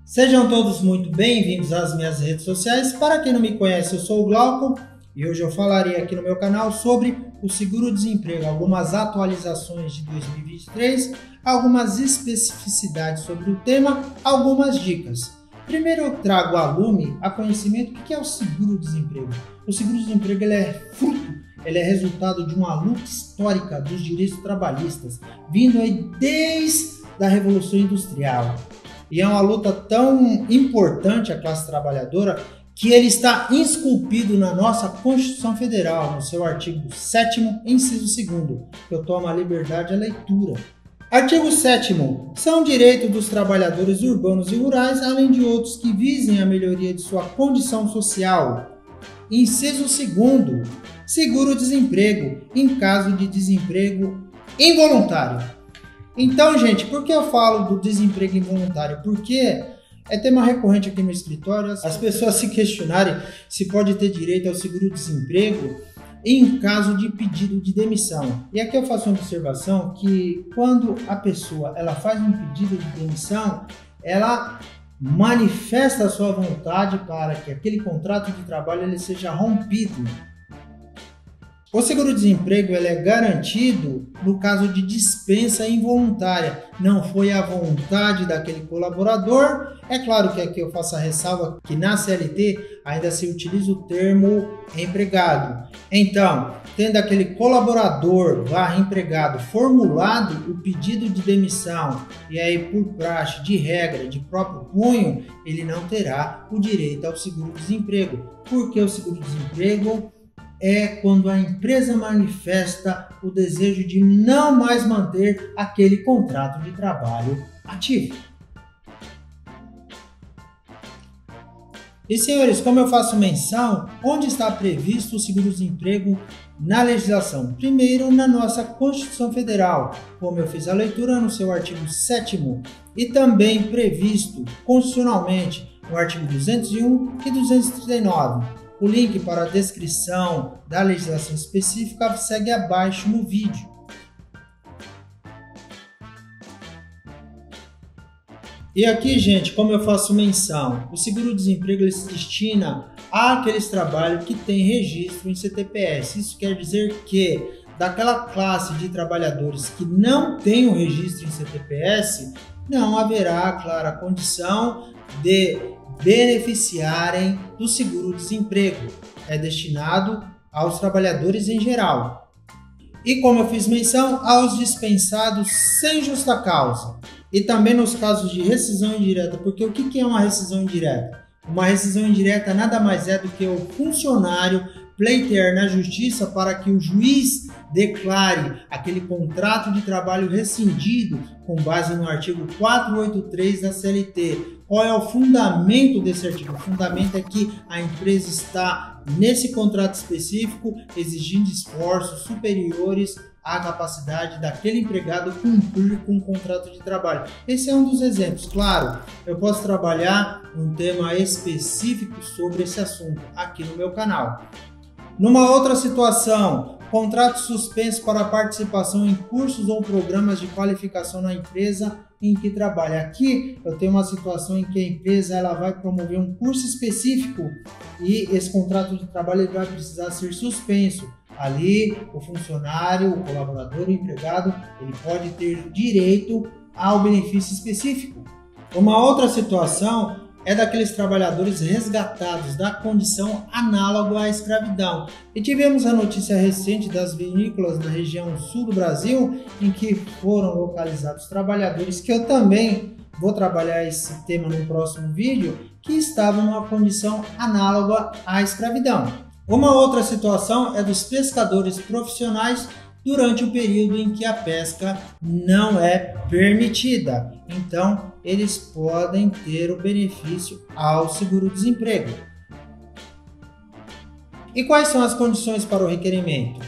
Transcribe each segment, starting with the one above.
Sejam todos muito bem-vindos às minhas redes sociais. Para quem não me conhece, eu sou o Glauco e hoje eu falarei aqui no meu canal sobre o seguro-desemprego, algumas atualizações de 2023, algumas especificidades sobre o tema, algumas dicas. Primeiro eu trago a lume a conhecimento do que é o seguro-desemprego. O seguro-desemprego ele é resultado de uma luta histórica dos direitos trabalhistas, vindo aí desde a Revolução Industrial. E é uma luta tão importante à classe trabalhadora que ele está esculpido na nossa Constituição Federal, no seu artigo 7º, inciso 2º, que eu tomo a liberdade à leitura. Artigo 7º. São direitos dos trabalhadores urbanos e rurais, além de outros que visem a melhoria de sua condição social. Inciso 2º. Seguro-desemprego, em caso de desemprego involuntário. Então, gente, por que eu falo do desemprego involuntário? Porque é tema recorrente aqui no escritório as pessoas se questionarem se pode ter direito ao seguro-desemprego em caso de pedido de demissão. E aqui eu faço uma observação que quando a pessoa ela faz um pedido de demissão, ela manifesta a sua vontade para que aquele contrato de trabalho ele seja rompido. O seguro-desemprego ele é garantido no caso de dispensa involuntária. Não foi a vontade daquele colaborador. É claro que aqui eu faço a ressalva que na CLT ainda se utiliza o termo empregado. Então, tendo aquele colaborador empregado formulado o pedido de demissão e aí por praxe, de regra, de próprio punho, ele não terá o direito ao seguro-desemprego. Porque o seguro-desemprego é quando a empresa manifesta o desejo de não mais manter aquele contrato de trabalho ativo. E senhores, como eu faço menção, onde está previsto o seguro-desemprego na legislação? Primeiro, na nossa Constituição Federal, como eu fiz a leitura no seu artigo 7º, e também previsto constitucionalmente no artigo 201 e 239. O link para a descrição da legislação específica segue abaixo no vídeo. E aqui, gente, como eu faço menção, o seguro-desemprego ele se destina àqueles trabalhos que têm registro em CTPS. Isso quer dizer que daquela classe de trabalhadores que não tem o registro em CTPS, não haverá, claro, a condição de beneficiarem do seguro-desemprego. É destinado aos trabalhadores em geral. E como eu fiz menção, aos dispensados sem justa causa. E também nos casos de rescisão indireta, porque o que é uma rescisão indireta? Uma rescisão indireta nada mais é do que o funcionário pleitear na justiça para que o juiz declare aquele contrato de trabalho rescindido com base no artigo 483 da CLT. Qual é o fundamento desse artigo? O fundamento é que a empresa está, nesse contrato específico, exigindo esforços superiores à capacidade daquele empregado cumprir com o contrato de trabalho. Esse é um dos exemplos. Claro, eu posso trabalhar um tema específico sobre esse assunto aqui no meu canal. Numa outra situação, contrato suspenso para participação em cursos ou programas de qualificação na empresa em que trabalha. Aqui eu tenho uma situação em que a empresa ela vai promover um curso específico e esse contrato de trabalho ele vai precisar ser suspenso. Ali o funcionário, o colaborador, o empregado, ele pode ter direito ao benefício específico. Uma outra situação é daqueles trabalhadores resgatados da condição análoga à escravidão. E tivemos a notícia recente das vinícolas na região sul do Brasil, em que foram localizados trabalhadores, que eu também vou trabalhar esse tema no próximo vídeo, que estavam numa condição análoga à escravidão. Uma outra situação é dos pescadores profissionais durante o período em que a pesca não é permitida. Então, eles podem ter o benefício ao seguro-desemprego. E quais são as condições para o requerimento?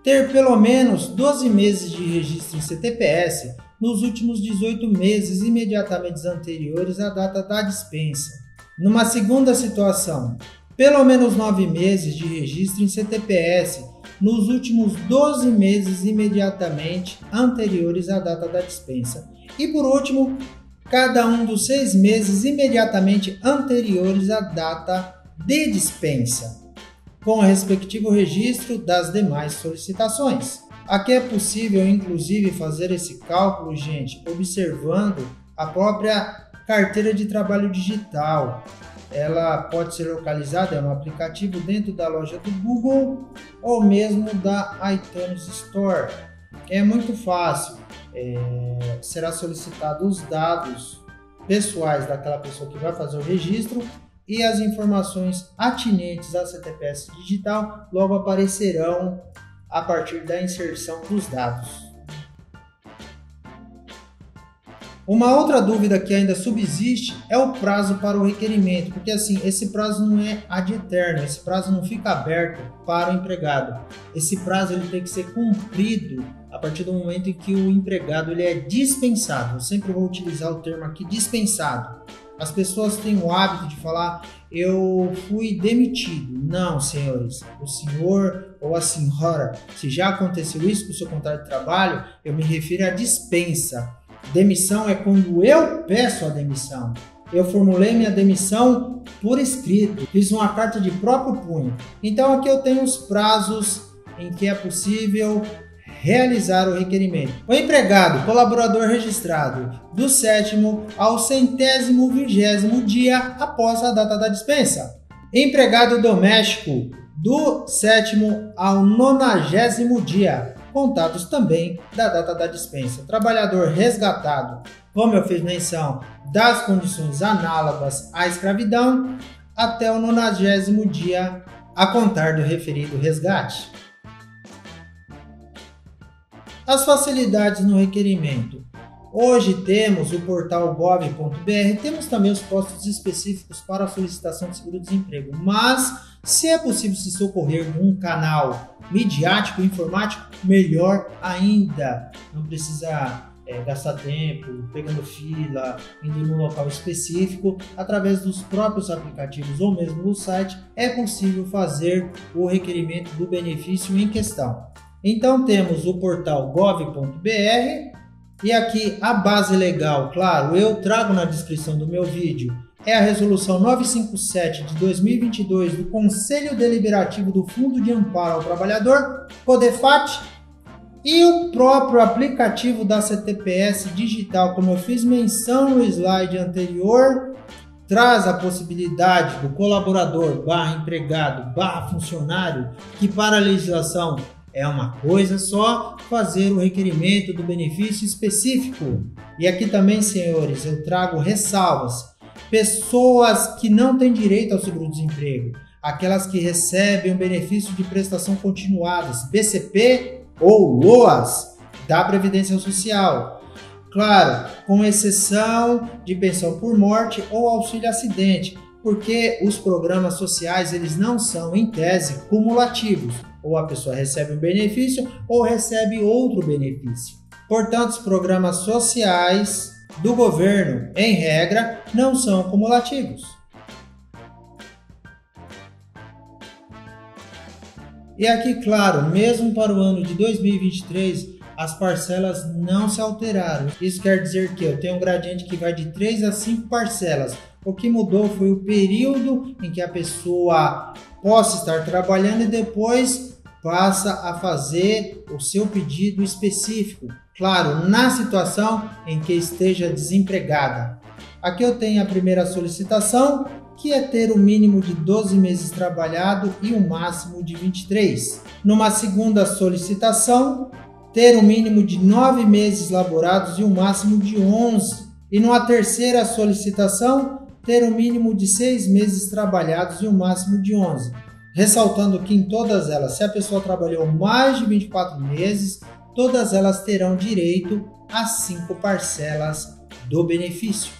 Ter pelo menos 12 meses de registro em CTPS nos últimos 18 meses imediatamente anteriores à data da dispensa. Numa segunda situação, pelo menos 9 meses de registro em CTPS nos últimos 12 meses imediatamente anteriores à data da dispensa. E por último, cada um dos 6 meses imediatamente anteriores à data de dispensa, com o respectivo registro das demais solicitações. Aqui é possível, inclusive, fazer esse cálculo, gente, observando a própria carteira de trabalho digital. Ela pode ser localizada em um aplicativo dentro da loja do Google ou mesmo da iTunes Store. É muito fácil. Será solicitado os dados pessoais daquela pessoa que vai fazer o registro e as informações atinentes à CTPS digital logo aparecerão a partir da inserção dos dados. Uma outra dúvida que ainda subsiste é o prazo para o requerimento, porque assim, esse prazo não é ad eterno, esse prazo não fica aberto para o empregado. Esse prazo ele tem que ser cumprido a partir do momento em que o empregado ele é dispensado. Eu sempre vou utilizar o termo aqui, dispensado. As pessoas têm o hábito de falar, eu fui demitido. Não, senhores, o senhor ou a senhora, se já aconteceu isso com o seu contrato de trabalho, eu me refiro à dispensa. Demissão é quando eu peço a demissão. Eu formulei minha demissão por escrito, fiz uma carta de próprio punho. Então aqui eu tenho os prazos em que é possível realizar o requerimento. O empregado, colaborador registrado, do 7º ao 120º dia após a data da dispensa. Empregado doméstico, do 7º ao 90º dia, contados também da data da dispensa. Trabalhador resgatado, como eu fiz menção, das condições análogas à escravidão, até o 90º dia a contar do referido resgate. As facilidades no requerimento. Hoje temos o portal gov.br, temos também os postos específicos para a solicitação de seguro-desemprego, mas se é possível se socorrer num canal midiático, informático, melhor ainda. Não precisa gastar tempo, pegando fila, indo num local específico. Através dos próprios aplicativos ou mesmo do site, é possível fazer o requerimento do benefício em questão. Então temos o portal gov.br e aqui a base legal, claro, eu trago na descrição do meu vídeo, é a Resolução 957 de 2022 do Conselho Deliberativo do Fundo de Amparo ao Trabalhador, CODEFAT, e o próprio aplicativo da CTPS digital, como eu fiz menção no slide anterior, traz a possibilidade do colaborador /empregado /funcionário, que para a legislação é uma coisa só, fazer o requerimento do benefício específico. E aqui também, senhores, eu trago ressalvas. Pessoas que não têm direito ao seguro-desemprego, aquelas que recebem o benefício de prestação continuadas, BCP ou LOAS, da Previdência Social. Claro, com exceção de pensão por morte ou auxílio acidente, porque os programas sociais eles não são, em tese, cumulativos. Ou a pessoa recebe um benefício ou recebe outro benefício. Portanto, os programas sociais do governo, em regra, não são cumulativos. E aqui, claro, mesmo para o ano de 2023, as parcelas não se alteraram. Isso quer dizer que eu tenho um gradiente que vai de 3 a 5 parcelas. O que mudou foi o período em que a pessoa possa estar trabalhando e depois passa a fazer o seu pedido específico. Claro, na situação em que esteja desempregada. Aqui eu tenho a primeira solicitação, que é ter o mínimo de 12 meses trabalhado e o máximo de 23. Numa segunda solicitação, ter o mínimo de 9 meses laborados e o máximo de 11. E numa terceira solicitação, ter o mínimo de 6 meses trabalhados e o máximo de 11. Ressaltando que em todas elas, se a pessoa trabalhou mais de 24 meses, todas elas terão direito a 5 parcelas do benefício.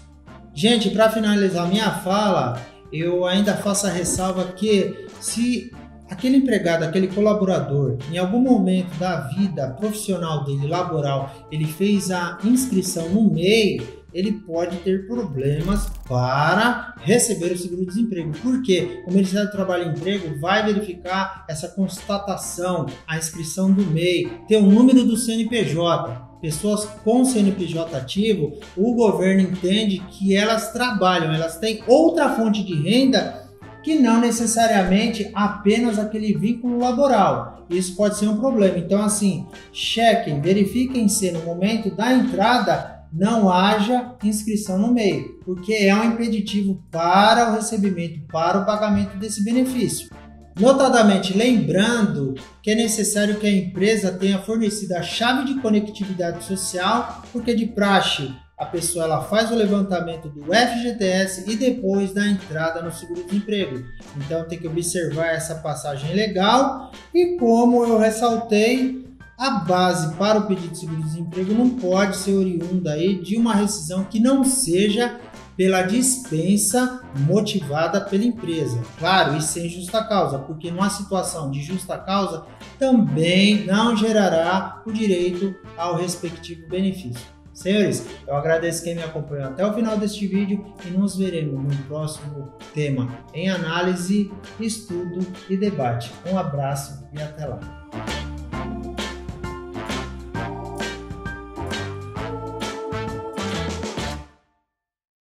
Gente, para finalizar minha fala, eu ainda faço a ressalva que se aquele empregado, aquele colaborador, em algum momento da vida profissional dele, laboral, ele fez a inscrição no MEI, ele pode ter problemas para receber o seguro-desemprego. Por quê? O Ministério do Trabalho e Emprego vai verificar essa constatação, a inscrição do MEI, ter o número do CNPJ. Pessoas com CNPJ ativo, o governo entende que elas trabalham, elas têm outra fonte de renda que não necessariamente apenas aquele vínculo laboral. Isso pode ser um problema. Então, assim, chequem, verifiquem se no momento da entrada não haja inscrição no MEI, porque é um impeditivo para o recebimento, para o pagamento desse benefício. Notadamente, lembrando que é necessário que a empresa tenha fornecido a chave de conectividade social, porque de praxe a pessoa ela faz o levantamento do FGTS e depois da entrada no seguro-desemprego. Então tem que observar essa passagem legal e, como eu ressaltei, a base para o pedido de seguro-desemprego não pode ser oriunda aí de uma rescisão que não seja pela dispensa motivada pela empresa. Claro, e sem justa causa, porque numa situação de justa causa também não gerará o direito ao respectivo benefício. Senhores, eu agradeço quem me acompanhou até o final deste vídeo e nos veremos no próximo tema em análise, estudo e debate. Um abraço e até lá.